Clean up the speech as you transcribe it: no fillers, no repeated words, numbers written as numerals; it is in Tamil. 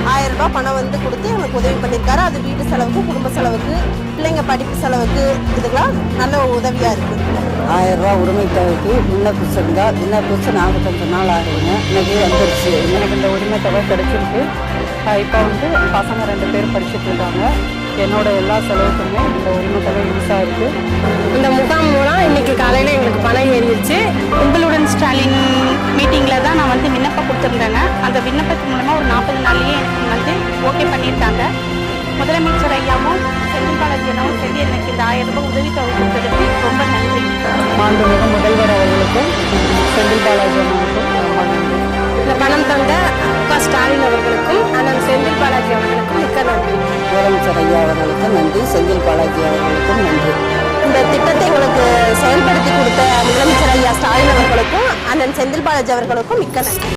1000 ரூபாய் பணம் வந்து கொடுத்து எங்களுக்கு உதவி பண்ணியிருக்காரு. அது வீட்டு செலவுக்கு, குடும்ப செலவுக்கு, பிள்ளைங்க படிப்பு செலவுக்கு இதுக்கெல்லாம் நல்ல உதவியாக இருக்குது. 1000 ரூபா உரிமை தொகைக்கு விண்ணப்பிச்சிருந்தால் விண்ணப்பிச்சு 45 நாள் ஆகுதுங்க. இன்னைக்கு வந்துருச்சு. எனக்கு இந்த உரிமை தொகை கிடைச்சிருக்கு. இப்போ வந்து பசங்க 2 பேர் படிச்சுட்டு இருக்காங்க. என்னோட எல்லா செலவுக்குமே இந்த உரிமை தொகை யூஸ் ஆகிருக்கு. இந்த முகாம் மூலம் இன்னைக்கு காலையில் எங்களுக்கு பணம் ஏறிடுச்சு. உங்களுடன் ஸ்டாலின் மீட்டிங்கில் தான் நான் வந்து விண்ணப்பம் கொடுத்துருந்தேங்க. அந்த விண்ணப்பத்து மூலமாக ஒரு 40 நாள்லேயே எனக்கு வந்து ஓகே பண்ணியிருக்காங்க. முதலமைச்சர் ஐயாவும் செந்தில் பாலாஜி அண்ணாவும் சேர்ந்து எனக்கு இந்த 1000 ரூபாய் உதவித்தொகை கொடுத்ததுக்கு ரொம்ப நன்றி. மாண்புமிகு முதல்வர் அவர்களுக்கும் செந்தில் பாலாஜி அவர்களுக்கும் ரொம்ப நன்றி. இந்த பணம் தந்த ஸ்டாலின் அவர்களுக்கும் அண்ணன் செந்தில் பாலாஜி அவர்களுக்கும் மிக்க நன்றி. முதலமைச்சர் ஐயா அவர்களுக்கும் நன்றி, செந்தில் பாலாஜி அவர்களுக்கும் நன்றி. இந்த திட்டத்தை எங்களுக்கு செயல்படுத்தி கொடுத்த முதலமைச்சர் ஐயா ஸ்டாலின் அவர்களுக்கும் அண்ணன் செந்தில் பாலாஜி அவர்களுக்கும் மிக்க நன்றி.